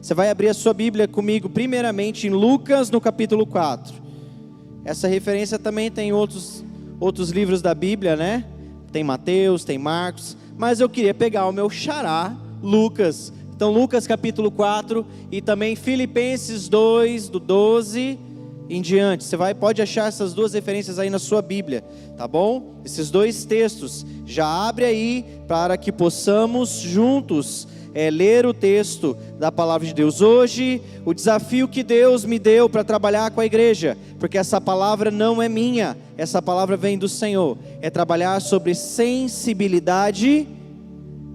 Você vai abrir a sua Bíblia comigo, primeiramente em Lucas, no capítulo 4. Essa referência também tem outros livros da Bíblia, né? Tem Mateus, tem Marcos, mas eu queria pegar o meu xará, Lucas. Então Lucas capítulo 4 e também Filipenses 2, do 12 em diante. Você pode achar essas duas referências aí na sua Bíblia, tá bom? Esses dois textos, já abre aí para que possamos juntos ler o texto da palavra de Deus. Hoje, o desafio que Deus me deu para trabalhar com a igreja, porque essa palavra não é minha, essa palavra vem do Senhor, é trabalhar sobre sensibilidade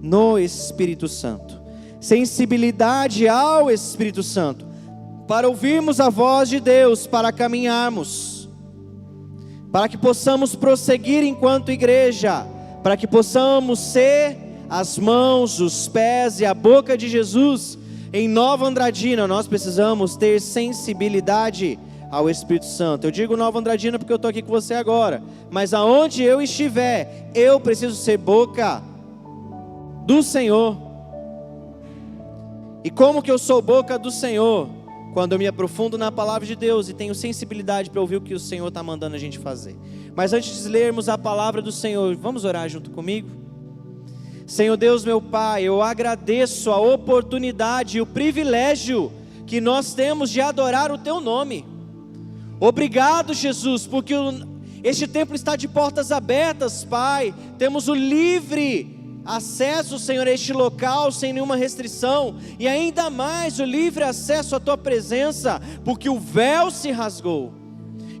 no Espírito Santo. Sensibilidade ao Espírito Santo, para ouvirmos a voz de Deus, para caminharmos, para que possamos prosseguir enquanto igreja, para que possamos ser as mãos, os pés e a boca de Jesus. Em Nova Andradina, nós precisamos ter sensibilidade ao Espírito Santo. Eu digo Nova Andradina porque eu estou aqui com você agora, mas aonde eu estiver, eu preciso ser boca do Senhor. E como que eu sou boca do Senhor? Quando eu me aprofundo na palavra de Deus e tenho sensibilidade para ouvir o que o Senhor está mandando a gente fazer. Mas antes de lermos a palavra do Senhor, vamos orar junto comigo? Senhor Deus, meu Pai, eu agradeço a oportunidade e o privilégio que nós temos de adorar o Teu nome. Obrigado, Jesus, porque este templo está de portas abertas, Pai. Temos o livre acesso, Senhor, a este local sem nenhuma restrição, e ainda mais o livre acesso à Tua presença, porque o véu se rasgou,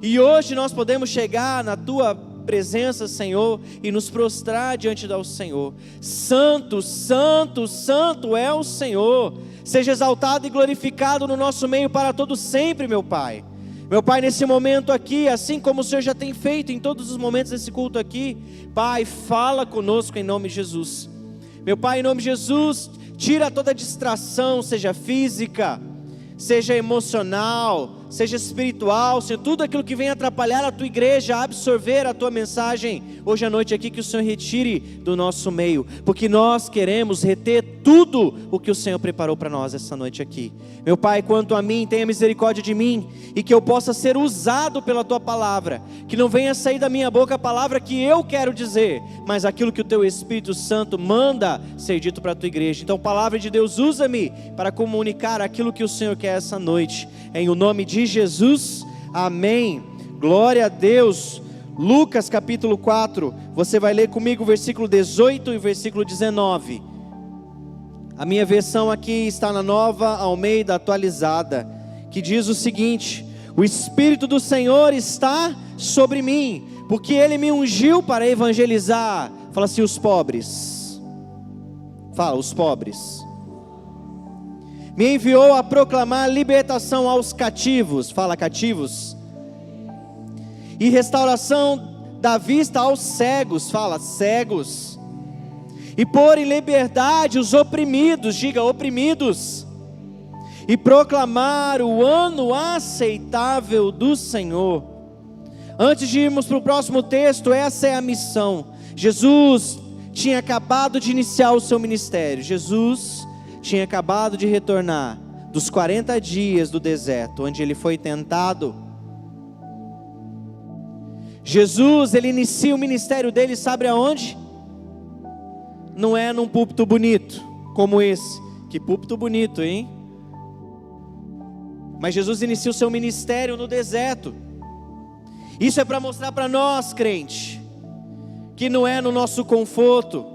e hoje nós podemos chegar na Tua presença, Senhor, e nos prostrar diante do Senhor. Santo, santo, santo é o Senhor. Seja exaltado e glorificado no nosso meio para todo sempre, meu Pai. Meu Pai, nesse momento aqui, assim como o Senhor já tem feito em todos os momentos desse culto aqui, Pai, fala conosco em nome de Jesus. Meu Pai, em nome de Jesus, tira toda distração, seja física, seja emocional, seja espiritual, Senhor, tudo aquilo que vem atrapalhar a Tua igreja, absorver a Tua mensagem, hoje à noite aqui, que o Senhor retire do nosso meio, porque nós queremos reter tudo o que o Senhor preparou para nós essa noite aqui. Meu Pai, quanto a mim, tenha misericórdia de mim, e que eu possa ser usado pela Tua palavra, que não venha sair da minha boca a palavra que eu quero dizer, mas aquilo que o Teu Espírito Santo manda ser dito para a Tua igreja. Então, palavra de Deus, usa-me para comunicar aquilo que o Senhor quer essa noite, em o nome de Jesus, amém. Glória a Deus. Lucas capítulo 4, você vai ler comigo o versículo 18 e o versículo 19. A minha versão aqui está na Nova Almeida atualizada, que diz o seguinte: o Espírito do Senhor está sobre mim, porque Ele me ungiu para evangelizar. Fala assim, os pobres. Fala, os pobres. Me enviou a proclamar libertação aos cativos. Fala, cativos. E restauração da vista aos cegos. Fala, cegos. E pôr em liberdade os oprimidos. Diga, oprimidos. E proclamar o ano aceitável do Senhor. Antes de irmos para o próximo texto, essa é a missão. Jesus tinha acabado de iniciar o seu ministério. Jesus tinha acabado de retornar dos 40 dias do deserto, onde ele foi tentado. Jesus, ele inicia o ministério dele, sabe aonde? Não é num púlpito bonito, como esse. Que púlpito bonito, hein? Mas Jesus inicia o seu ministério no deserto. Isso é para mostrar para nós, crente, que não é no nosso conforto.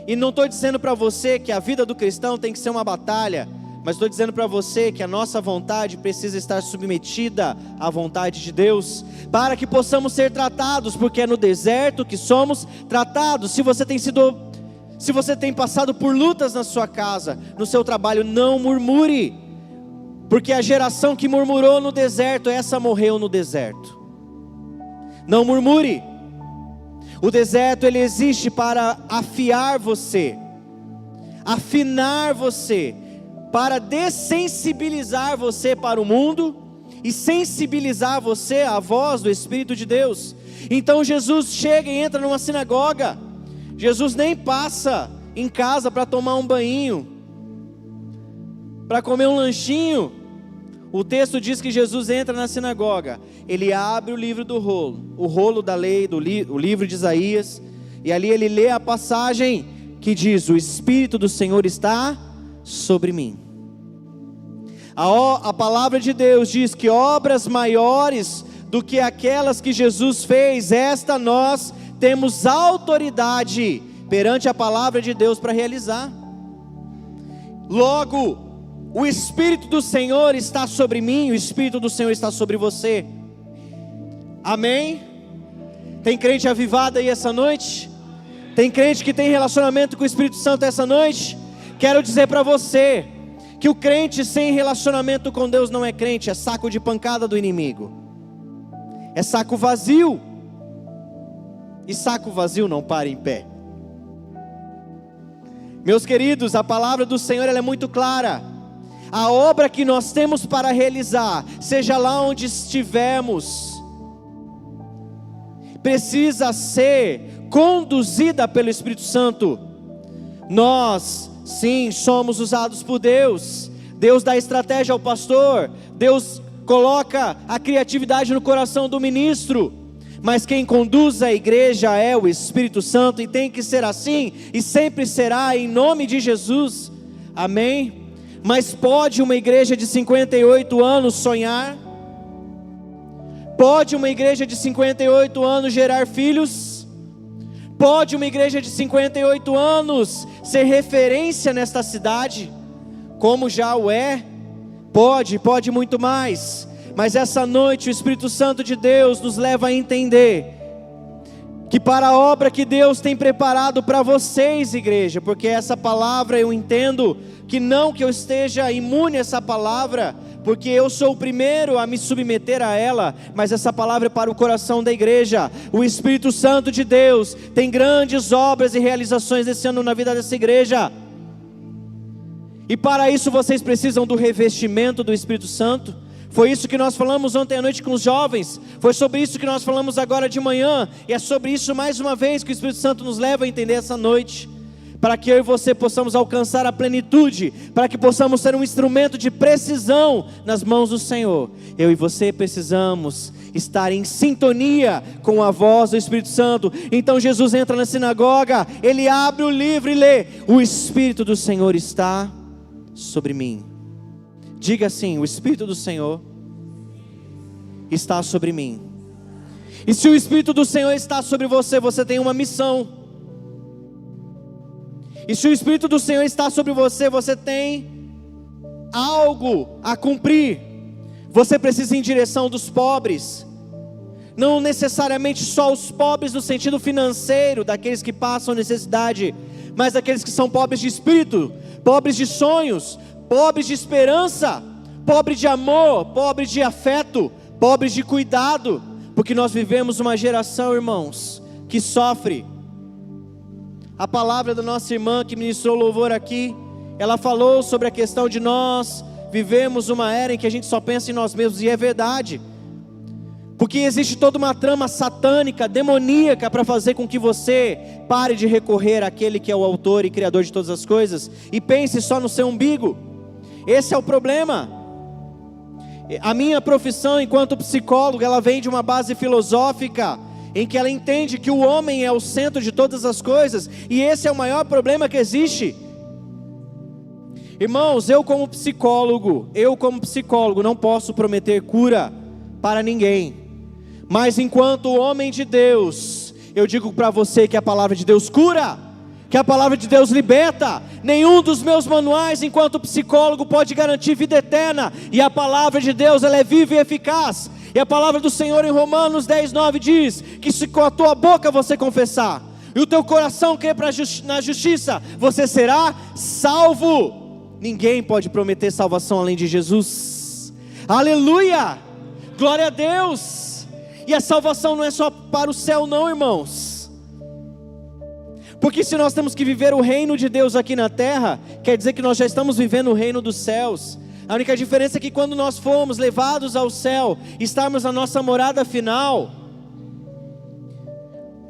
E não estou dizendo para você que a vida do cristão tem que ser uma batalha, mas estou dizendo para você que a nossa vontade precisa estar submetida à vontade de Deus, para que possamos ser tratados, porque é no deserto que somos tratados. Se você tem passado por lutas na sua casa, no seu trabalho, não murmure, porque a geração que murmurou no deserto, essa morreu no deserto. Não murmure. O deserto, ele existe para afiar você, afinar você, para dessensibilizar você para o mundo e sensibilizar você à voz do Espírito de Deus. Então Jesus chega e entra numa sinagoga. Jesus nem passa em casa para tomar um banho. para comer um lanchinho, o texto diz que Jesus entra na sinagoga, ele abre o livro do rolo, o rolo da lei, o livro de Isaías, e ali ele lê a passagem que diz: o Espírito do Senhor está sobre mim. A palavra de Deus diz que obras maiores do que aquelas que Jesus fez, esta nós temos autoridade perante a palavra de Deus para realizar. Logo, o Espírito do Senhor está sobre mim, o Espírito do Senhor está sobre você. Amém? Tem crente avivado aí essa noite? Tem crente que tem relacionamento com o Espírito Santo essa noite? Quero dizer para você que o crente sem relacionamento com Deus não é crente, é saco de pancada do inimigo, é saco vazio, e saco vazio não para em pé. Meus queridos, a palavra do Senhor ela é muito clara. A obra que nós temos para realizar, seja lá onde estivermos, precisa ser conduzida pelo Espírito Santo. Nós, sim, somos usados por Deus. Deus dá estratégia ao pastor, Deus coloca a criatividade no coração do ministro, mas quem conduz a igreja é o Espírito Santo, e tem que ser assim, e sempre será, em nome de Jesus, amém? Mas pode uma igreja de 58 anos sonhar? Pode uma igreja de 58 anos gerar filhos? Pode uma igreja de 58 anos ser referência nesta cidade? Como já o é? Pode muito mais. Mas essa noite o Espírito Santo de Deus nos leva a entender que para a obra que Deus tem preparado para vocês, igreja, porque essa palavra eu entendo que não que eu esteja imune a essa palavra, porque eu sou o primeiro a me submeter a ela, mas essa palavra é para o coração da igreja. O Espírito Santo de Deus tem grandes obras e realizações esse ano na vida dessa igreja, e para isso vocês precisam do revestimento do Espírito Santo. Foi isso que nós falamos ontem à noite com os jovens, foi sobre isso que nós falamos agora de manhã, e é sobre isso mais uma vez que o Espírito Santo nos leva a entender essa noite, para que eu e você possamos alcançar a plenitude, para que possamos ser um instrumento de precisão nas mãos do Senhor. Eu e você precisamos estar em sintonia com a voz do Espírito Santo. Então Jesus entra na sinagoga, ele abre o livro e lê: o Espírito do Senhor está sobre mim. Diga assim: o Espírito do Senhor está sobre mim. E se o Espírito do Senhor está sobre você, você tem uma missão. E se o Espírito do Senhor está sobre você, você tem algo a cumprir. Você precisa ir em direção dos pobres, não necessariamente só os pobres no sentido financeiro, daqueles que passam necessidade, mas daqueles que são pobres de espírito, pobres de sonhos, pobres de esperança, pobres de amor, pobres de afeto, pobres de cuidado, porque nós vivemos uma geração, irmãos, que sofre. A palavra da nossa irmã que ministrou louvor aqui, ela falou sobre a questão de nós vivemos uma era em que a gente só pensa em nós mesmos, e é verdade, porque existe toda uma trama satânica, demoníaca, para fazer com que você pare de recorrer àquele que é o autor e criador de todas as coisas, e pense só no seu umbigo. Esse é o problema. A minha profissão enquanto psicólogo, ela vem de uma base filosófica, em que ela entende que o homem é o centro de todas as coisas, e esse é o maior problema que existe. Irmãos, eu como psicólogo não posso prometer cura para ninguém, mas enquanto homem de Deus, eu digo para você que a palavra de Deus cura, que a palavra de Deus liberta. Nenhum dos meus manuais enquanto psicólogo pode garantir vida eterna, e a palavra de Deus ela é viva e eficaz. E a palavra do Senhor em Romanos 10:9 diz que se com a tua boca você confessar e o teu coração crer na justiça, você será salvo. Ninguém pode prometer salvação além de Jesus. Aleluia, glória a Deus. E a salvação não é só para o céu não, irmãos, porque se nós temos que viver o reino de Deus aqui na terra, quer dizer que nós já estamos vivendo o reino dos céus. A única diferença é que quando nós formos levados ao céu, estarmos na nossa morada final,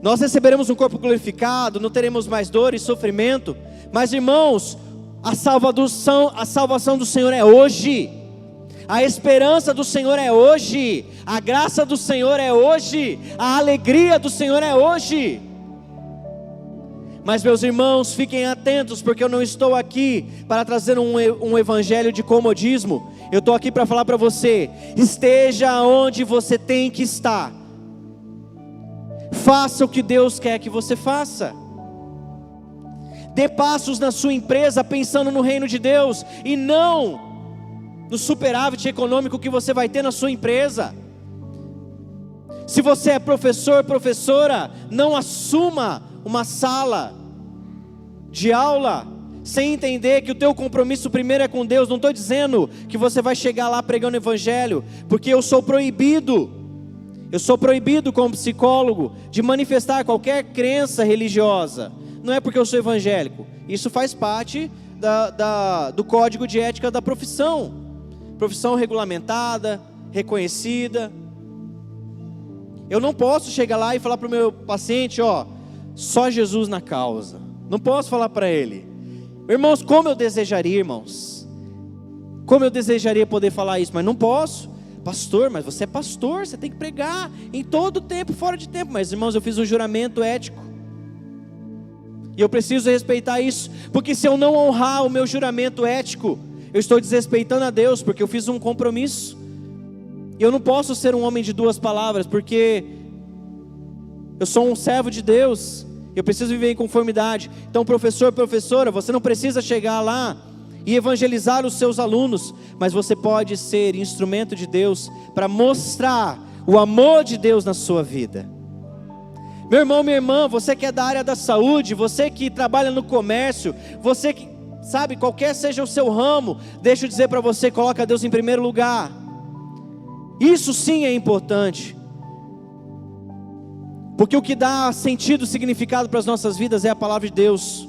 nós receberemos um corpo glorificado, não teremos mais dor e sofrimento. Mas irmãos, A salvação do Senhor é hoje. A esperança do Senhor é hoje. A graça do Senhor é hoje. A alegria do Senhor é hoje. Mas meus irmãos, fiquem atentos, porque eu não estou aqui para trazer um evangelho de comodismo. Eu estou aqui para falar para você: esteja onde você tem que estar. Faça o que Deus quer que você faça. Dê passos na sua empresa pensando no reino de Deus e não no superávit econômico que você vai ter na sua empresa. Se você é professor, professora, não assuma uma sala de aula sem entender que o teu compromisso primeiro é com Deus. Não estou dizendo que você vai chegar lá pregando o evangelho, porque eu sou proibido como psicólogo de manifestar qualquer crença religiosa. Não é porque eu sou evangélico, isso faz parte do código de ética da profissão regulamentada, reconhecida. Eu não posso chegar lá e falar para o meu paciente, só Jesus na causa. Não posso falar para ele. Irmãos, como eu desejaria poder falar isso, mas não posso. Pastor, mas você é pastor, você tem que pregar em todo tempo, fora de tempo. Mas irmãos, eu fiz um juramento ético e eu preciso respeitar isso, porque se eu não honrar o meu juramento ético, eu estou desrespeitando a Deus, porque eu fiz um compromisso. E eu não posso ser um homem de duas palavras, porque eu sou um servo de Deus, eu preciso viver em conformidade. Então, professor, professora, você não precisa chegar lá e evangelizar os seus alunos, mas você pode ser instrumento de Deus para mostrar o amor de Deus na sua vida. Meu irmão, minha irmã, você que é da área da saúde, você que trabalha no comércio, você que, sabe, qualquer seja o seu ramo, deixa eu dizer para você, coloca Deus em primeiro lugar. Isso sim é importante, porque o que dá sentido, significado para as nossas vidas é a palavra de Deus.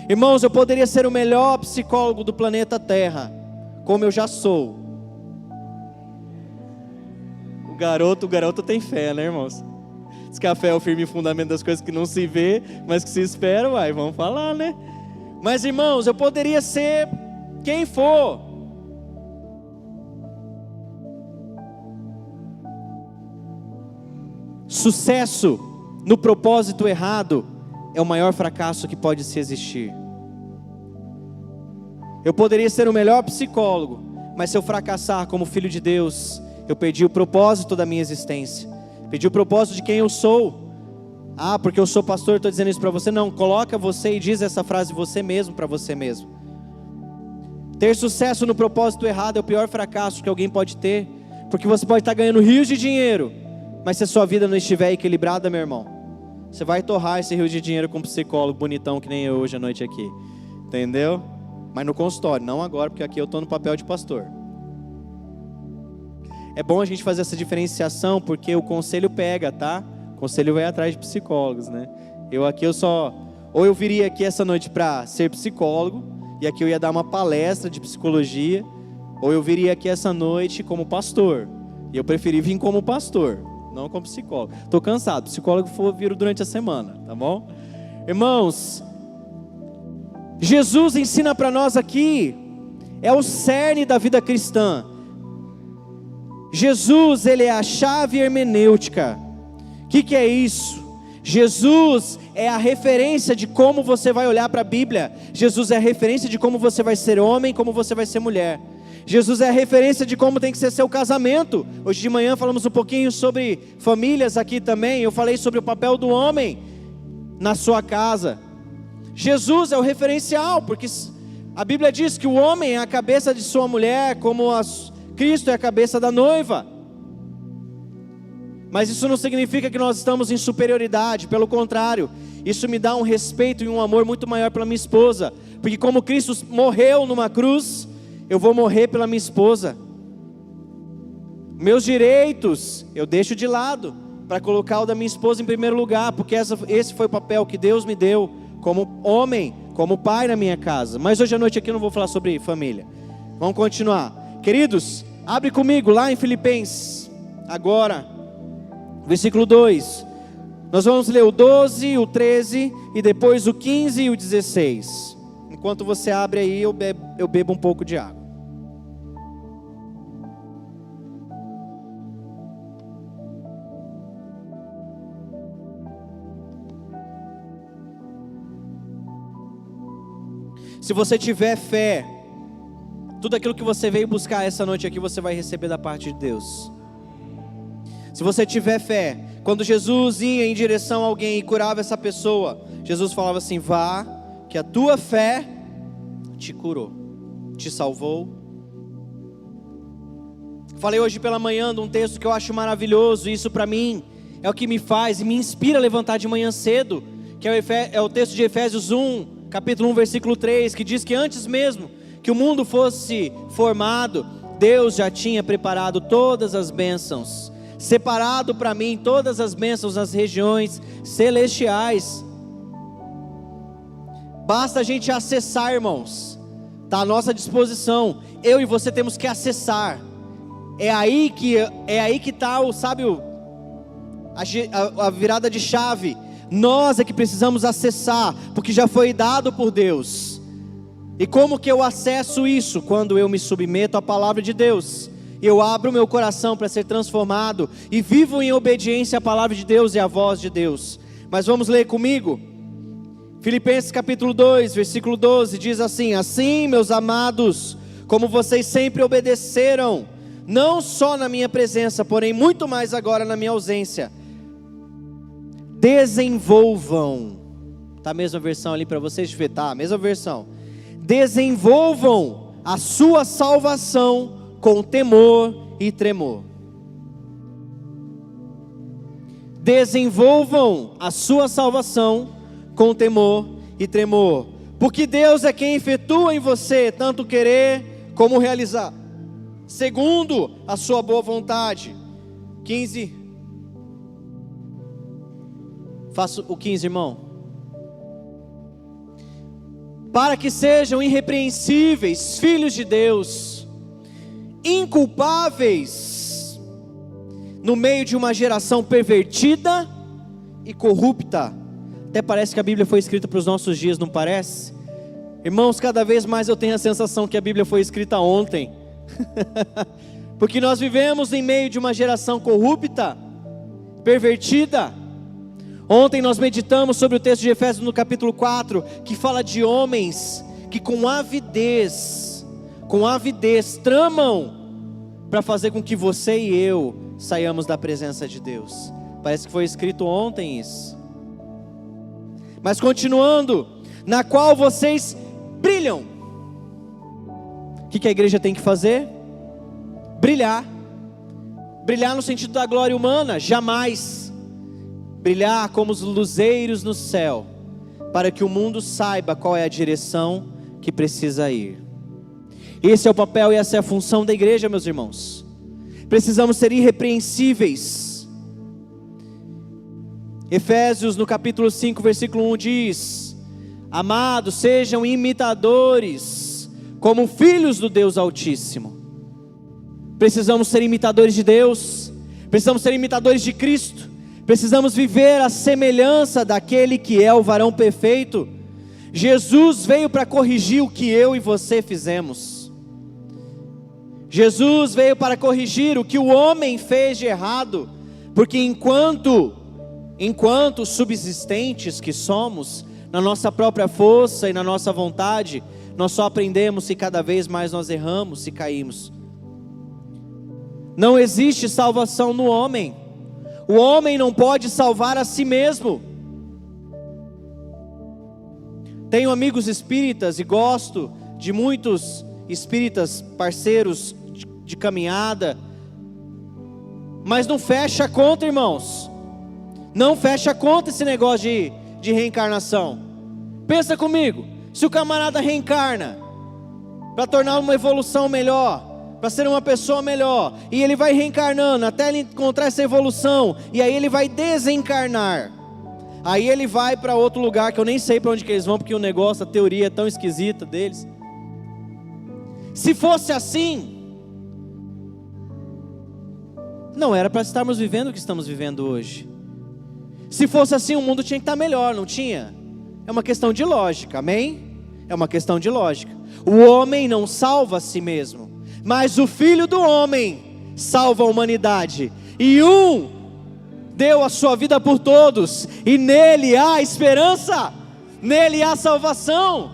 Irmãos, eu poderia ser o melhor psicólogo do planeta Terra, como eu já sou. O garoto tem fé, né, irmãos? Diz que a fé é o firme fundamento das coisas que não se vê, mas que se espera, vamos falar, né? Mas irmãos, eu poderia ser quem for. Sucesso no propósito errado é o maior fracasso que pode se existir. Eu poderia ser o melhor psicólogo, mas se eu fracassar como filho de Deus, eu perdi o propósito da minha existência, perdi o propósito de quem eu sou. Porque eu sou pastor, estou dizendo isso para você. Não, coloca você e diz essa frase você mesmo para você mesmo. Ter sucesso no propósito errado é o pior fracasso que alguém pode ter, porque você pode estar ganhando rios de dinheiro, mas se a sua vida não estiver equilibrada, meu irmão, você vai torrar esse rio de dinheiro com um psicólogo bonitão que nem eu hoje à noite aqui, entendeu? Mas no consultório, não agora, porque aqui eu estou no papel de pastor. É bom a gente fazer essa diferenciação, porque o conselho pega, tá? O conselho vai atrás de psicólogos, né? Ou eu viria aqui essa noite para ser psicólogo, e aqui eu ia dar uma palestra de psicologia, ou eu viria aqui essa noite como pastor, e eu preferi vir como pastor, não como psicólogo. Estou cansado, psicólogo viro durante a semana, tá bom? Irmãos, Jesus ensina para nós aqui, é o cerne da vida cristã. Jesus, ele é a chave hermenêutica. O que é isso? Jesus é a referência de como você vai olhar para a Bíblia. Jesus é a referência de como você vai ser homem, como você vai ser mulher. Jesus é a referência de como tem que ser seu casamento. Hoje de manhã falamos um pouquinho sobre famílias aqui também. Eu falei sobre o papel do homem na sua casa. Jesus é o referencial, porque a Bíblia diz que o homem é a cabeça de sua mulher, como Cristo é a cabeça da noiva. Mas isso não significa que nós estamos em superioridade, pelo contrário, isso me dá um respeito e um amor muito maior pela minha esposa, porque como Cristo morreu numa cruz, eu vou morrer pela minha esposa. Meus direitos eu deixo de lado para colocar o da minha esposa em primeiro lugar, porque esse foi o papel que Deus me deu como homem, como pai na minha casa. Mas hoje à noite aqui eu não vou falar sobre família. Vamos continuar. Queridos, abre comigo lá em Filipenses, agora, versículo 2. Nós vamos ler o 12, o 13 e depois o 15 e o 16. Enquanto você abre aí, eu bebo um pouco de água. Se você tiver fé, tudo aquilo que você veio buscar essa noite aqui, você vai receber da parte de Deus. Se você tiver fé, quando Jesus ia em direção a alguém e curava essa pessoa, Jesus falava assim: vá, que a tua fé te curou, te salvou. Falei hoje pela manhã de um texto que eu acho maravilhoso, e isso para mim é o que me faz e me inspira a levantar de manhã cedo, que é o texto de Efésios 1, capítulo 1, versículo 3, que diz que antes mesmo que o mundo fosse formado, Deus já tinha preparado todas as bênçãos, separado para mim todas as bênçãos nas regiões celestiais. Basta a gente acessar, irmãos, está à nossa disposição. Eu e você temos que acessar. É aí que está a virada de chave. Nós é que precisamos acessar, porque já foi dado por Deus. E como que eu acesso isso? Quando eu me submeto à palavra de Deus, eu abro meu coração para ser transformado e vivo em obediência à palavra de Deus e à voz de Deus. Mas vamos ler comigo? Filipenses capítulo 2, versículo 12, diz assim: assim, meus amados, como vocês sempre obedeceram, não só na minha presença, porém muito mais agora na minha ausência, desenvolvam, tá a mesma versão ali para vocês ver, tá? A mesma versão. Desenvolvam a sua salvação com temor e tremor. Desenvolvam a sua salvação com temor e tremor, porque Deus é quem efetua em você tanto querer como realizar, segundo a sua boa vontade. 15. Faço o 15, irmão. Para que sejam irrepreensíveis, filhos de Deus, inculpáveis, no meio de uma geração pervertida e corrupta. Até parece que a Bíblia foi escrita para os nossos dias, não parece? Irmãos, cada vez mais eu tenho a sensação que a Bíblia foi escrita ontem. Porque nós vivemos em meio de uma geração corrupta, pervertida. Ontem nós meditamos sobre o texto de Efésios no capítulo 4, que fala de homens que com avidez tramam para fazer com que você e eu saiamos da presença de Deus. Parece que foi escrito ontem isso. Mas continuando, na qual vocês brilham. O que a igreja tem que fazer? Brilhar. Brilhar no sentido da glória humana? Jamais. Brilhar como os luzeiros no céu, para que o mundo saiba qual é a direção que precisa ir. Esse é o papel e essa é a função da igreja, meus irmãos. Precisamos ser irrepreensíveis. Efésios no capítulo 5, versículo 1 diz: amados, sejam imitadores, como filhos do Deus Altíssimo. Precisamos ser imitadores de Deus, precisamos ser imitadores de Cristo, precisamos viver a semelhança daquele que é o varão perfeito. Jesus veio para corrigir o que eu e você fizemos. Jesus veio para corrigir o que o homem fez de errado, porque enquanto subsistentes que somos, na nossa própria força e na nossa vontade, nós só aprendemos se cada vez mais nós erramos, se caímos. Não existe salvação no homem. O homem não pode salvar a si mesmo. Tenho amigos espíritas e gosto de muitos espíritas parceiros de caminhada, mas não fecha a conta, irmãos. Não fecha a conta esse negócio de reencarnação. Pensa comigo, se o camarada reencarna para tornar uma evolução melhor, para ser uma pessoa melhor, e ele vai reencarnando até ele encontrar essa evolução, e aí ele vai desencarnar, aí ele vai para outro lugar que eu nem sei para onde que eles vão, porque o negócio, a teoria é tão esquisita deles. Se fosse assim, não era para estarmos vivendo o que estamos vivendo hoje. Se fosse assim, o mundo tinha que estar melhor, não tinha? É uma questão de lógica, amém? É uma questão de lógica. O homem não salva a si mesmo, mas o Filho do homem salva a humanidade. E deu a sua vida por todos, e nele há esperança, nele há salvação.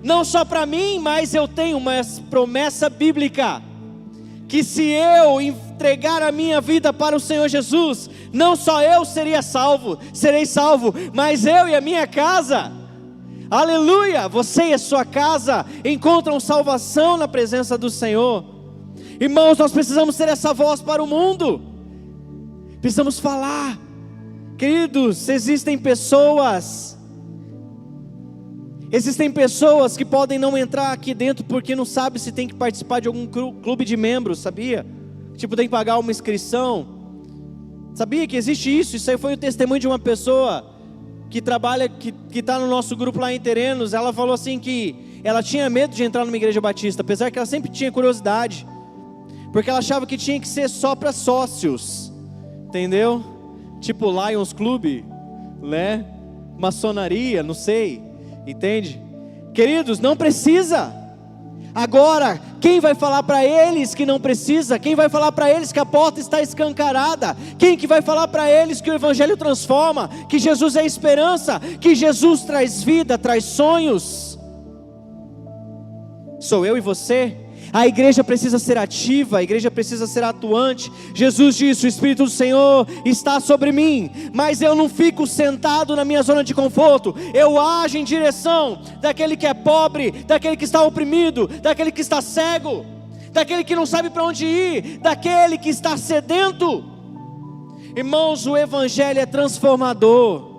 Não só para mim, mas eu tenho uma promessa bíblica, que se eu entregar a minha vida para o Senhor Jesus, não só eu serei salvo, mas eu e a minha casa. Aleluia! Você e a sua casa encontram salvação na presença do Senhor. Irmãos, nós precisamos ser essa voz para o mundo. Precisamos falar. Queridos, existem pessoas que podem não entrar aqui dentro porque não sabe se tem que participar de algum clube de membros, sabia? Tipo, tem que pagar uma inscrição. Sabia que existe isso? Isso aí foi o testemunho de uma pessoa que trabalha, que está no nosso grupo lá em Terenos. Ela falou assim que ela tinha medo de entrar numa igreja batista, apesar que ela sempre tinha curiosidade, porque ela achava que tinha que ser só para sócios, entendeu? Tipo Lions Club, né? Maçonaria, não sei, entende? Queridos, não precisa. Agora, quem vai falar para eles que não precisa? Quem vai falar para eles que a porta está escancarada? Quem que vai falar para eles que o Evangelho transforma? Que Jesus é esperança? Que Jesus traz vida, traz sonhos? Sou eu e você? A igreja precisa ser ativa, a igreja precisa ser atuante. Jesus disse: o Espírito do Senhor está sobre mim, mas eu não fico sentado na minha zona de conforto. Eu ajo em direção daquele que é pobre, daquele que está oprimido, daquele que está cego, daquele que não sabe para onde ir, daquele que está sedento. Irmãos, o Evangelho é transformador.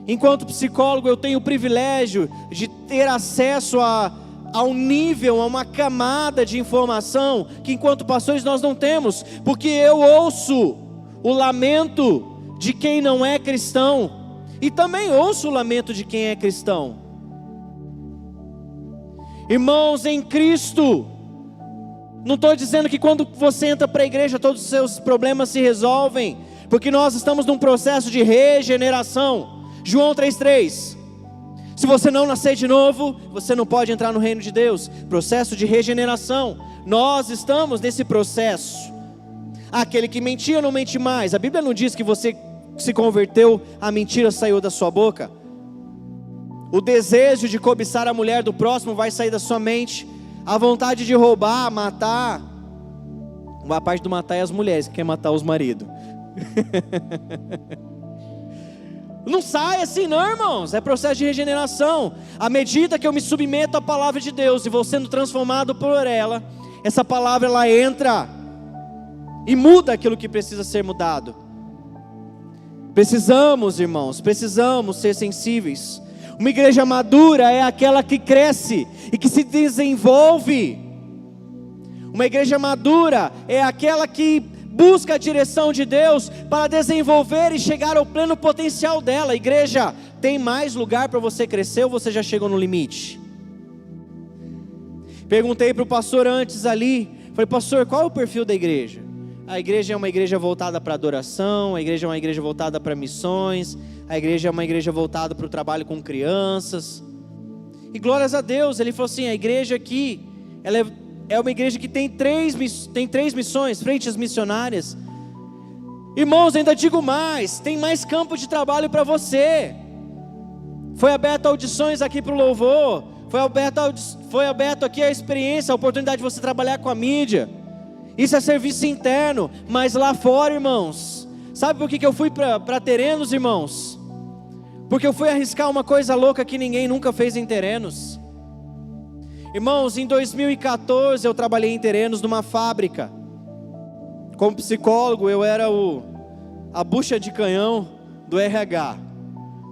Enquanto psicólogo, eu tenho o privilégio de ter acesso a um nível, a uma camada de informação que enquanto pastores nós não temos, porque eu ouço o lamento de quem não é cristão, e também ouço o lamento de quem é cristão. Irmãos, em Cristo, não estou dizendo que quando você entra para a igreja todos os seus problemas se resolvem, porque nós estamos num processo de regeneração. João 3,3: se você não nascer de novo, você não pode entrar no reino de Deus. Processo de regeneração. Nós estamos nesse processo. Aquele que mentia não mente mais. A Bíblia não diz que você se converteu, a mentira saiu da sua boca. O desejo de cobiçar a mulher do próximo vai sair da sua mente. A vontade de roubar, matar. Uma parte do matar é as mulheres que querem matar os maridos. Não sai assim não, irmãos. É processo de regeneração. À medida que eu me submeto à palavra de Deus e vou sendo transformado por ela, essa palavra ela entra e muda aquilo que precisa ser mudado. Precisamos, irmãos, precisamos ser sensíveis. Uma igreja madura é aquela que cresce e que se desenvolve. Uma igreja madura é aquela que busca a direção de Deus para desenvolver e chegar ao pleno potencial dela. Igreja, tem mais lugar para você crescer ou você já chegou no limite? Perguntei para o pastor antes ali, falei: pastor, qual é o perfil da igreja? A igreja é uma igreja voltada para adoração, a igreja é uma igreja voltada para missões, a igreja é uma igreja voltada para o trabalho com crianças. E glórias a Deus, ele falou assim: a igreja aqui, ela é uma igreja que tem três missões, frentes missionárias. Irmãos, ainda digo mais, tem mais campo de trabalho para você. Foi aberto audições aqui para o louvor, foi aberto aqui a experiência, a oportunidade de você trabalhar com a mídia. Isso é serviço interno, mas lá fora, irmãos, sabe por que eu fui para Terenos, irmãos? Porque eu fui arriscar uma coisa louca que ninguém nunca fez em Terenos. Irmãos, em 2014 eu trabalhei em Terenos numa fábrica. Como psicólogo eu era a bucha de canhão do RH,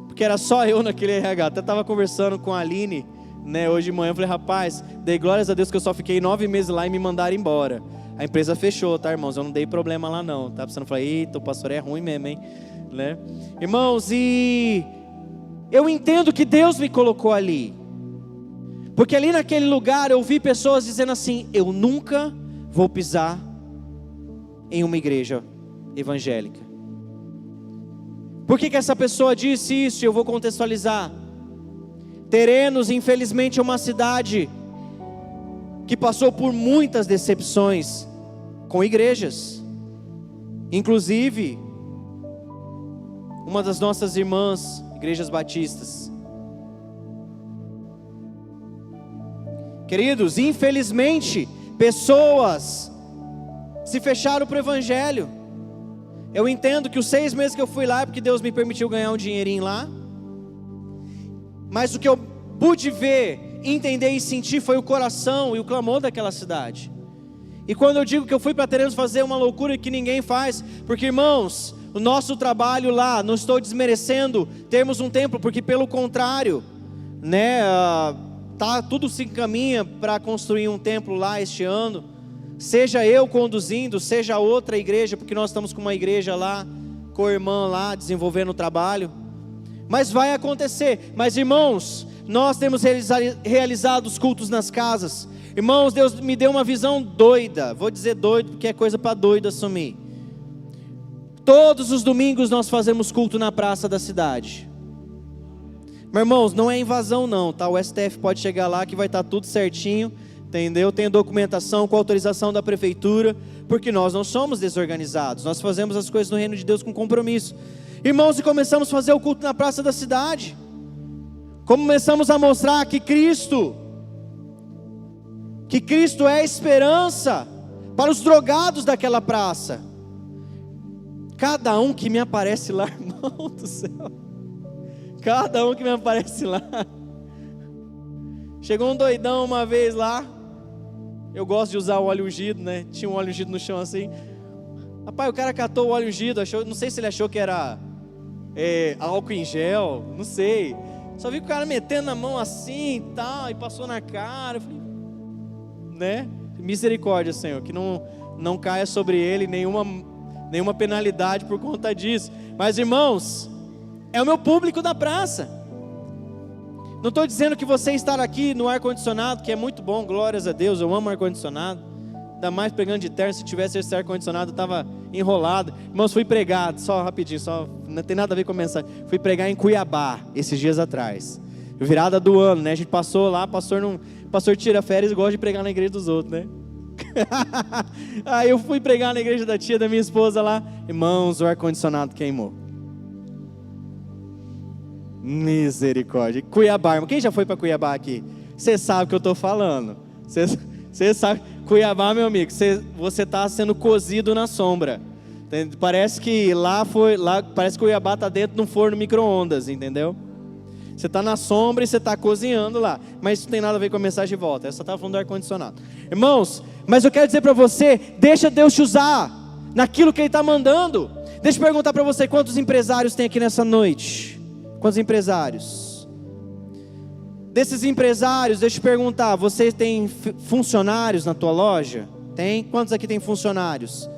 porque era só eu naquele RH. Até estava conversando com a Aline, né, hoje de manhã. Eu falei: rapaz, dei glórias a Deus que eu só fiquei 9 meses lá e me mandaram embora. A empresa fechou, tá, irmãos? Eu não dei problema lá não, tá? Você não falou: eita, o pastor é ruim mesmo, hein? Né? Irmãos, e eu entendo que Deus me colocou ali, porque ali naquele lugar eu vi pessoas dizendo assim: eu nunca vou pisar em uma igreja evangélica. Por que essa pessoa disse isso? Eu vou contextualizar. Terenos, infelizmente, é uma cidade que passou por muitas decepções com igrejas. Inclusive, uma das nossas irmãs, igrejas batistas. Queridos, infelizmente, pessoas se fecharam para o Evangelho. Eu entendo que os 6 meses que eu fui lá é porque Deus me permitiu ganhar um dinheirinho lá. Mas o que eu pude ver, entender e sentir foi o coração e o clamor daquela cidade. E quando eu digo que eu fui para Terenos fazer uma loucura que ninguém faz, porque irmãos, o nosso trabalho lá, não estou desmerecendo termos um templo, porque pelo contrário, né, tudo se encaminha para construir um templo lá este ano. Seja eu conduzindo, seja outra igreja, porque nós estamos com uma igreja lá, com a irmã lá, desenvolvendo o trabalho. Mas vai acontecer. Mas irmãos, nós temos realizado os cultos nas casas. Irmãos, Deus me deu uma visão doida. Vou dizer doido, porque é coisa para doido assumir. Todos os domingos nós fazemos culto na praça da cidade. Meus irmãos, não é invasão não, tá? O STF pode chegar lá que vai estar tudo certinho, entendeu? Tem documentação com autorização da prefeitura, porque nós não somos desorganizados. Nós fazemos as coisas no reino de Deus com compromisso. Irmãos, e começamos a fazer o culto na praça da cidade. Começamos a mostrar que Cristo é a esperança para os drogados daquela praça. Cada um que me aparece lá, irmão do céu. Cada um que me aparece lá. Chegou um doidão uma vez lá. Eu gosto de usar o óleo ungido, né? Tinha um óleo ungido no chão assim. Rapaz, o cara catou o óleo ungido, não sei se ele achou que era álcool em gel, não sei. Só vi que o cara metendo na mão assim e tal, e passou na cara. Eu falei, né? Misericórdia, Senhor, que não caia sobre ele nenhuma penalidade por conta disso. Mas ainda é o meu público da praça. Não estou dizendo que você estar aqui no ar-condicionado, que é muito bom, glórias a Deus, eu amo ar-condicionado. Ainda mais pregando de terno, se tivesse esse ar-condicionado eu estava enrolado. Irmãos, fui pregar, só rapidinho, não tem nada a ver com a mensagem. Fui pregar em Cuiabá, esses dias atrás. Virada do ano, né? A gente passou lá, pastor tira férias e gosta de pregar na igreja dos outros, né? Aí eu fui pregar na igreja da tia da minha esposa lá. Irmãos, o ar-condicionado queimou. Misericórdia. Cuiabá, quem já foi para Cuiabá aqui? Você sabe o que eu estou falando. Você sabe, Cuiabá, meu amigo, você está sendo cozido na sombra. Parece que parece que Cuiabá está dentro de um forno micro-ondas, entendeu? Você está na sombra e você está cozinhando lá. Mas isso não tem nada a ver com a mensagem de volta. Eu só estava falando do ar-condicionado. Irmãos, mas eu quero dizer para você, deixa Deus te usar naquilo que Ele está mandando. Deixa eu perguntar para você, quantos empresários tem aqui nessa noite? Quantos empresários? Desses empresários, deixa eu perguntar, você tem funcionários na tua loja? Tem? Quantos aqui tem funcionários?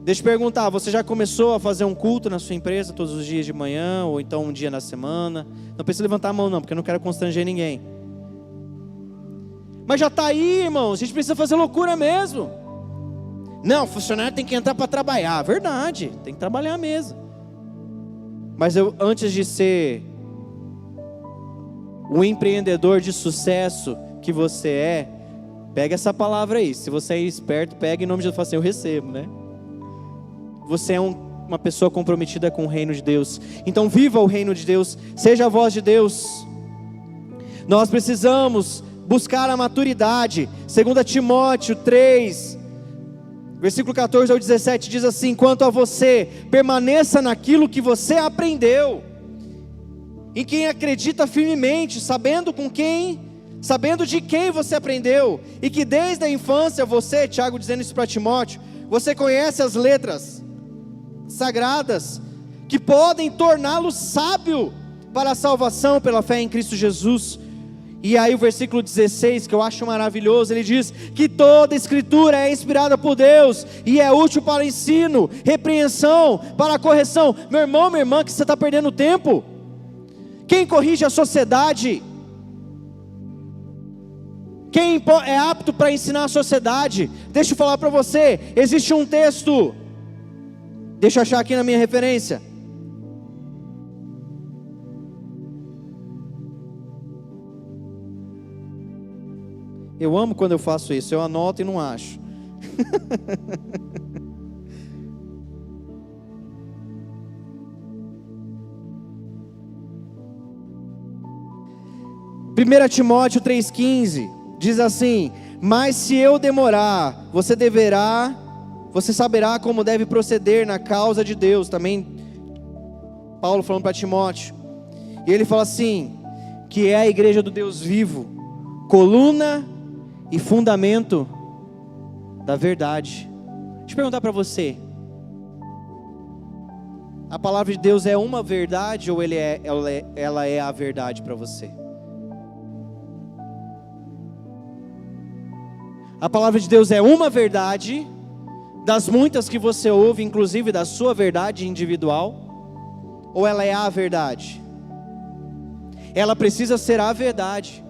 Deixa eu perguntar, você já começou a fazer um culto na sua empresa todos os dias de manhã, ou então um dia na semana? Não precisa levantar a mão não, porque eu não quero constranger ninguém. Mas já está aí, irmãos, a gente precisa fazer loucura mesmo. Não, funcionário tem que entrar para trabalhar, verdade, tem que trabalhar mesmo. Mas antes de ser o empreendedor de sucesso que você pega essa palavra aí. Se você é esperto, pega em nome de Deus e fala assim, eu recebo, né? Você é uma pessoa comprometida com o reino de Deus. Então viva o reino de Deus, seja a voz de Deus. Nós precisamos buscar a maturidade. 2 Timóteo 3, versículo 14 ao 17 diz assim: quanto a você, permaneça naquilo que você aprendeu, em quem acredita firmemente, sabendo de quem você aprendeu, e que desde a infância você, Tiago dizendo isso para Timóteo, você conhece as letras sagradas, que podem torná-lo sábio para a salvação pela fé em Cristo Jesus. E aí o versículo 16, que eu acho maravilhoso, ele diz que toda escritura é inspirada por Deus e é útil para ensino, repreensão, para correção. Meu irmão, minha irmã, que você está perdendo tempo. Quem corrige a sociedade? Quem é apto para ensinar a sociedade? Deixa eu falar para você, existe um texto, deixa eu achar aqui na minha referência. Eu amo quando eu faço isso, eu anoto e não acho. 1 Timóteo 3,15 diz assim: mas se eu demorar, você saberá como deve proceder na causa de Deus. Também Paulo falando para Timóteo. E ele fala assim, que é a igreja do Deus vivo, coluna e fundamento da verdade. Deixa eu perguntar para você, a palavra de Deus é uma verdade ou ela é a verdade para você? A palavra de Deus é uma verdade, das muitas que você ouve, inclusive da sua verdade individual, ou ela é a verdade? Ela precisa ser a verdade,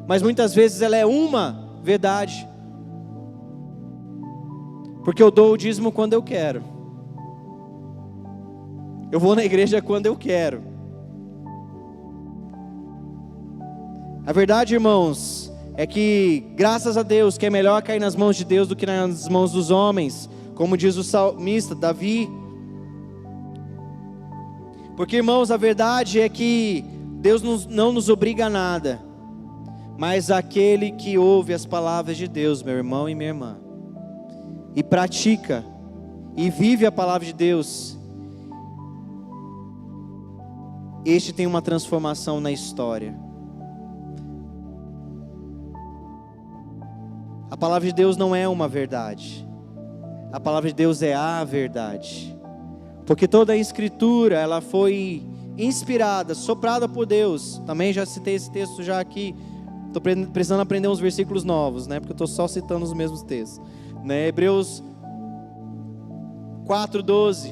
mas muitas vezes ela é uma verdade, porque eu dou o dízimo quando eu quero, eu vou na igreja quando eu quero. A verdade, irmãos, é que, graças a Deus, que é melhor cair nas mãos de Deus do que nas mãos dos homens, como diz o salmista Davi. Porque, irmãos, a verdade é que Deus não nos obriga a nada, mas aquele que ouve as palavras de Deus, meu irmão e minha irmã, e pratica, e vive a palavra de Deus, este tem uma transformação na história. A palavra de Deus não é uma verdade, a palavra de Deus é a verdade, porque toda a escritura, ela foi inspirada, soprada por Deus. Também já citei esse texto já aqui, estou precisando aprender uns versículos novos, né? Porque eu estou só citando os mesmos textos, né? Hebreus 4:12,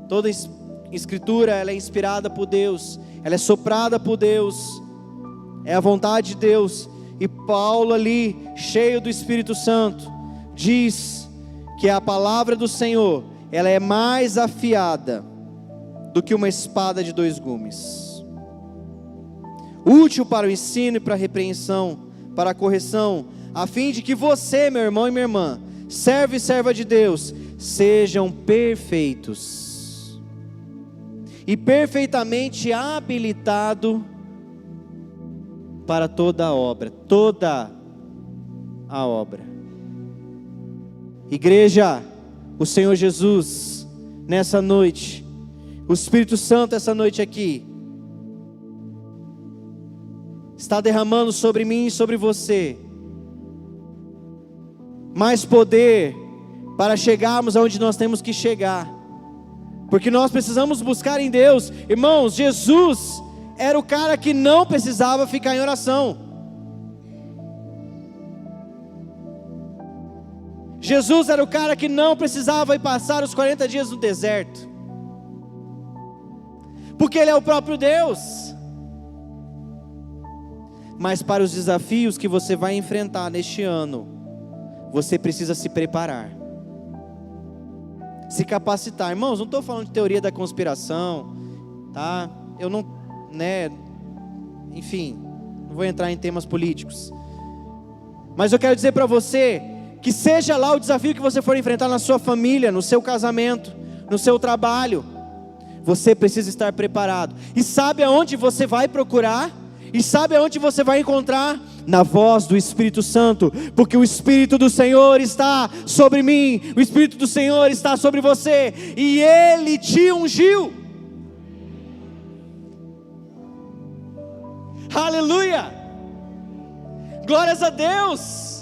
toda escritura, ela é inspirada por Deus, ela é soprada por Deus, é a vontade de Deus. E Paulo ali, cheio do Espírito Santo, diz que a palavra do Senhor, ela é mais afiada do que uma espada de 2 gumes, útil para o ensino e para a repreensão, para a correção, a fim de que você, meu irmão e minha irmã, servo e serva de Deus, sejam perfeitos e perfeitamente habilitado para toda a obra. Igreja, o Senhor Jesus, nessa noite, o Espírito Santo essa noite aqui, está derramando sobre mim e sobre você, mais poder, para chegarmos aonde nós temos que chegar, porque nós precisamos buscar em Deus. Irmãos, Jesus era o cara que não precisava ficar em oração. Jesus era o cara que não precisava ir passar os 40 dias no deserto, porque Ele é o próprio Deus. Mas para os desafios que você vai enfrentar neste ano, você precisa se preparar, se capacitar. Irmãos, não estou falando de teoria da conspiração, tá? Eu não, enfim, não vou entrar em temas políticos, mas eu quero dizer para você, que seja lá o desafio que você for enfrentar na sua família, no seu casamento, no seu trabalho, você precisa estar preparado. E sabe aonde você vai procurar? E sabe aonde você vai encontrar? Na voz do Espírito Santo, porque o Espírito do Senhor está sobre mim, o Espírito do Senhor está sobre você, e Ele te ungiu. Aleluia, glórias a Deus.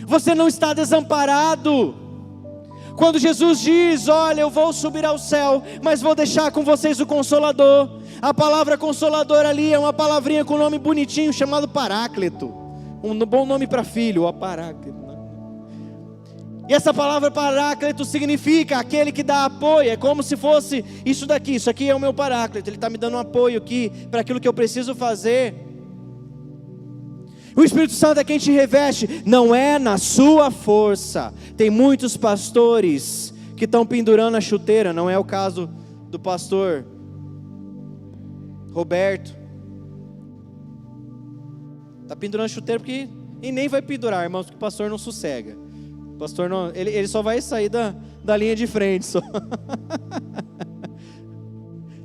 Você não está desamparado. Quando Jesus diz: olha, eu vou subir ao céu, mas vou deixar com vocês o Consolador. A palavra Consolador ali é uma palavrinha com um nome bonitinho chamado Paráclito, um bom nome para filho, o Paráclito. E essa palavra Paráclito significa aquele que dá apoio. É como se fosse isso daqui, isso aqui é o meu Paráclito, ele está me dando um apoio aqui para aquilo que eu preciso fazer. O Espírito Santo é quem te reveste, não é na sua força. Tem muitos pastores que estão pendurando a chuteira, não é o caso do pastor Roberto. Está pendurando chuteiro porque... E nem vai pendurar, irmãos, porque o pastor não sossega. O pastor não... Ele só vai sair da linha de frente, só.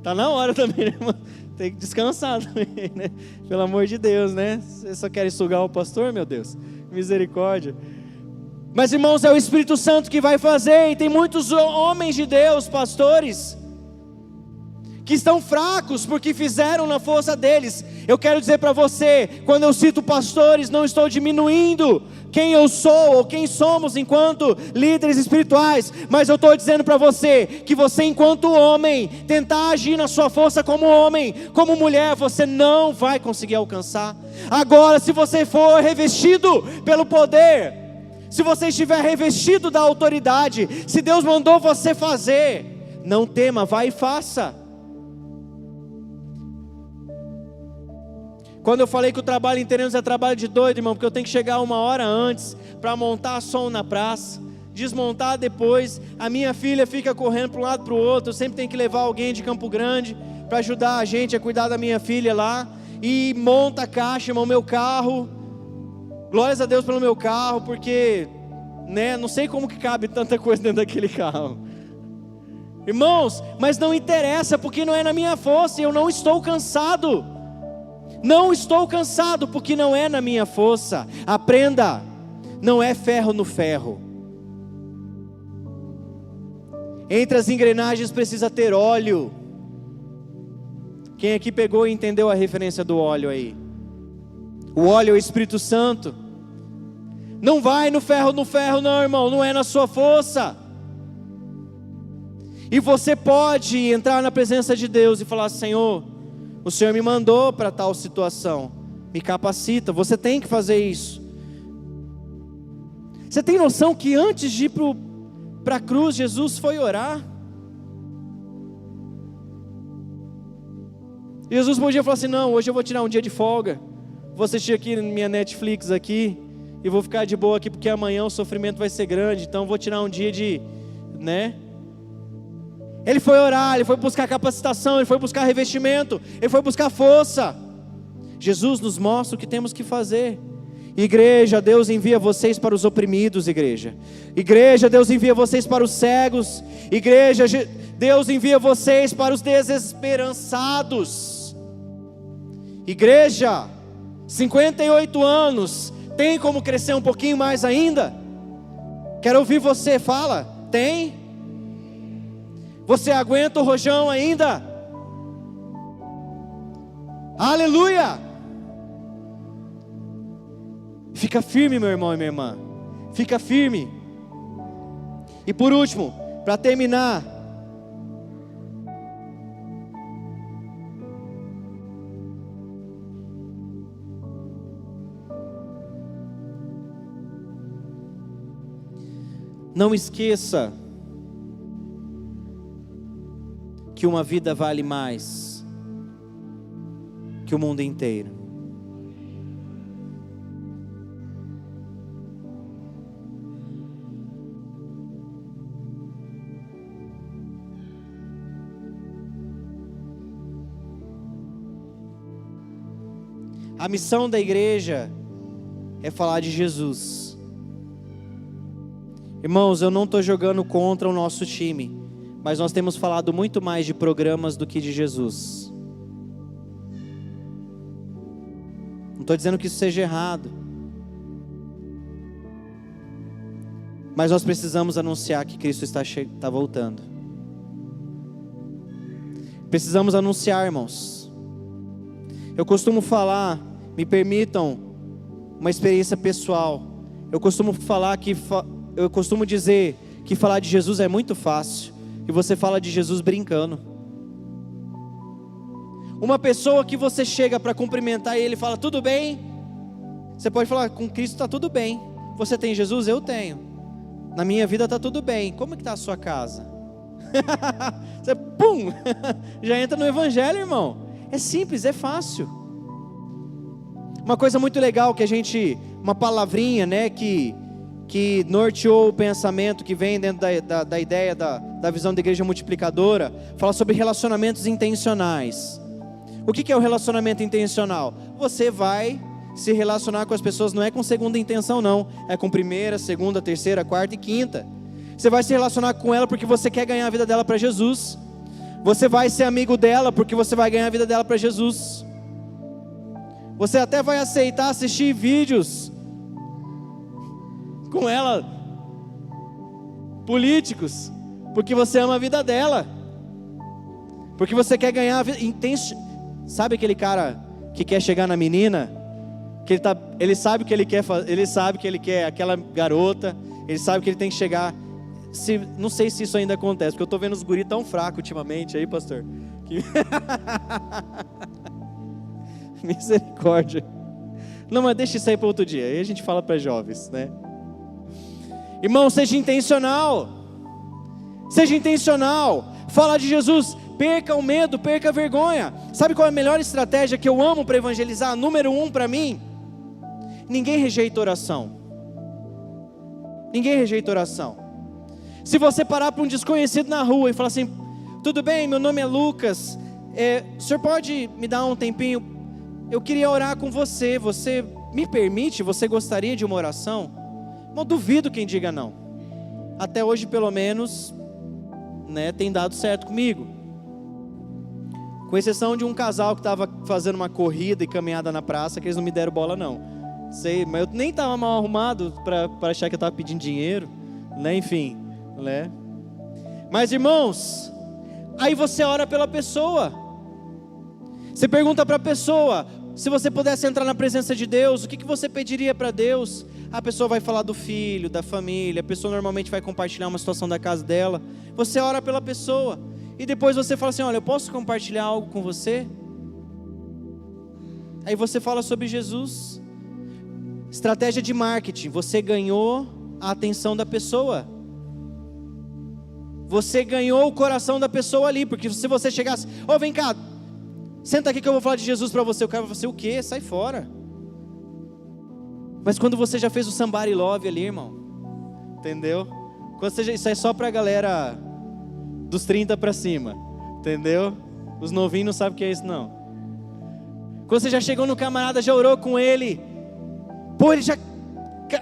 Tá na hora também, né, irmão? Tem que descansar também, né? Pelo amor de Deus, né? Vocês só querem sugar o pastor, meu Deus? Misericórdia. Mas, irmãos, é o Espírito Santo que vai fazer. E tem muitos homens de Deus, pastores, que estão fracos porque fizeram na força deles. Eu quero dizer para você, quando eu cito pastores, não estou diminuindo quem eu sou ou quem somos enquanto líderes espirituais, mas eu estou dizendo para você, que você enquanto homem, tentar agir na sua força como homem, como mulher, você não vai conseguir alcançar. Agora, se você for revestido pelo poder, se você estiver revestido da autoridade, se Deus mandou você fazer, não tema, vai e faça. Quando eu falei que o trabalho em terrenos é trabalho de doido, irmão, porque eu tenho que chegar 1 hora antes para montar som na praça, desmontar depois, a minha filha fica correndo para um lado para o outro, eu sempre tenho que levar alguém de Campo Grande para ajudar a gente a cuidar da minha filha lá, e monta a caixa, irmão, meu carro, glórias a Deus pelo meu carro, porque, né, não sei como que cabe tanta coisa dentro daquele carro, irmãos, mas não interessa, porque não é na minha força, e eu não estou cansado. Não estou cansado porque não é na minha força. Aprenda, não é ferro no ferro. Entre as engrenagens precisa ter óleo. Quem aqui pegou e entendeu a referência do óleo aí? O óleo é o Espírito Santo. Não vai no ferro não, irmão, não é na sua força. E você pode entrar na presença de Deus e falar: Senhor, o Senhor me mandou para tal situação, me capacita, você tem que fazer isso. Você tem noção que antes de ir para a cruz, Jesus foi orar? Jesus podia falar assim: não, hoje eu vou tirar um dia de folga, vou assistir aqui na minha Netflix aqui, e vou ficar de boa aqui, porque amanhã o sofrimento vai ser grande, então vou tirar um dia de, né? Ele foi orar, ele foi buscar capacitação, ele foi buscar revestimento, ele foi buscar força. Jesus nos mostra o que temos que fazer. Igreja, Deus envia vocês para os oprimidos, igreja. Igreja, Deus envia vocês para os cegos. Igreja, Deus envia vocês para os desesperançados. Igreja, 58 anos, tem como crescer um pouquinho mais ainda? Quero ouvir você, fala, tem? Você aguenta o rojão ainda? Aleluia! Fica firme, meu irmão e minha irmã. Fica firme. E por último, para terminar, não esqueça que uma vida vale mais que o mundo inteiro. A missão da igreja é falar de Jesus. Irmãos, eu não estou jogando contra o nosso time, mas nós temos falado muito mais de programas do que de Jesus. Não estou dizendo que isso seja errado, mas nós precisamos anunciar que Cristo está voltando. Precisamos anunciar, irmãos. Eu costumo falar, me permitam uma experiência pessoal. Eu costumo dizer que falar de Jesus é muito fácil. E você fala de Jesus brincando. Uma pessoa que você chega para cumprimentar e ele fala: tudo bem? Você pode falar: com Cristo está tudo bem. Você tem Jesus? Eu tenho. Na minha vida está tudo bem. Como é que está a sua casa? Você, pum, já entra no evangelho, irmão. É simples, é fácil. Uma coisa muito legal que uma palavrinha, né, que norteou o pensamento, que vem dentro da ideia da visão da igreja multiplicadora, fala sobre relacionamentos intencionais. O que é o relacionamento intencional? Você vai se relacionar com as pessoas não é com segunda intenção não, é com primeira, segunda, terceira, quarta e quinta. Você vai se relacionar com ela porque você quer ganhar a vida dela para Jesus. Você vai ser amigo dela porque você vai ganhar a vida dela para Jesus. Você até vai aceitar assistir vídeos com ela, políticos, porque você ama a vida dela, porque você quer ganhar a vida. Sabe aquele cara que quer chegar na menina, que ele sabe o que ele quer fazer, ele sabe que ele quer aquela garota, ele sabe que ele tem que chegar. Não sei se isso ainda acontece, porque eu estou vendo os guris tão fracos ultimamente aí, pastor. Misericórdia. Não, mas deixa isso aí para outro dia, aí a gente fala para jovens, né? Irmão, seja intencional. Seja intencional. Fala de Jesus. Perca o medo, perca a vergonha. Sabe qual é a melhor estratégia que eu amo para evangelizar? Número 1 para mim. Ninguém rejeita oração. Ninguém rejeita oração. Se você parar para um desconhecido na rua e falar assim: tudo bem, meu nome é Lucas, o senhor pode me dar um tempinho? Eu queria orar com você. Você me permite? Você gostaria de uma oração? Não duvido quem diga não. Até hoje pelo menos, né, tem dado certo comigo. Com exceção de um casal que estava fazendo uma corrida e caminhada na praça, que eles não me deram bola não. Sei, mas eu nem estava mal arrumado para achar que eu estava pedindo dinheiro, né? Enfim, né? Mas irmãos, aí você ora pela pessoa. Você pergunta para a pessoa: se você pudesse entrar na presença de Deus, o que você pediria para Deus? A pessoa vai falar do filho, da família. A pessoa normalmente vai compartilhar uma situação da casa dela. Você ora pela pessoa e depois você fala assim: olha, eu posso compartilhar algo com você? Aí você fala sobre Jesus. Estratégia de marketing. Você ganhou a atenção da pessoa. Você ganhou o coração da pessoa ali. Porque se você chegasse: ô, vem cá, senta aqui que eu vou falar de Jesus para você. O cara vai falar: o quê? Sai fora. Mas quando você já fez o somebody love ali, irmão, entendeu? Quando você isso é só pra galera dos 30 para cima, entendeu? Os novinhos não sabem o que é isso não. Quando você já chegou no camarada, já orou com ele, pô, ele já,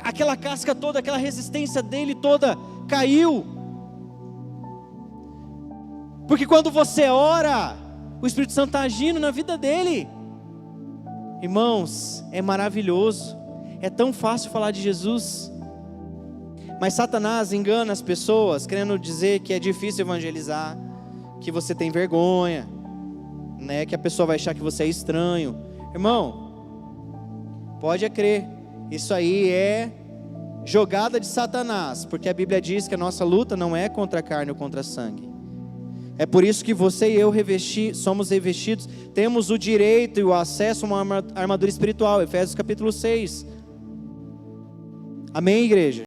aquela casca toda, aquela resistência dele toda caiu. Porque quando você ora, o Espírito Santo está agindo na vida dele. Irmãos, é maravilhoso. É tão fácil falar de Jesus. Mas Satanás engana as pessoas, querendo dizer que é difícil evangelizar, que você tem vergonha, né? Que a pessoa vai achar que você é estranho. Irmão, pode crer, isso aí é jogada de Satanás, porque a Bíblia diz que a nossa luta não é contra a carne ou contra sangue. É por isso que você e eu somos revestidos, temos o direito e o acesso a uma armadura espiritual. Efésios capítulo 6. Amém, igreja?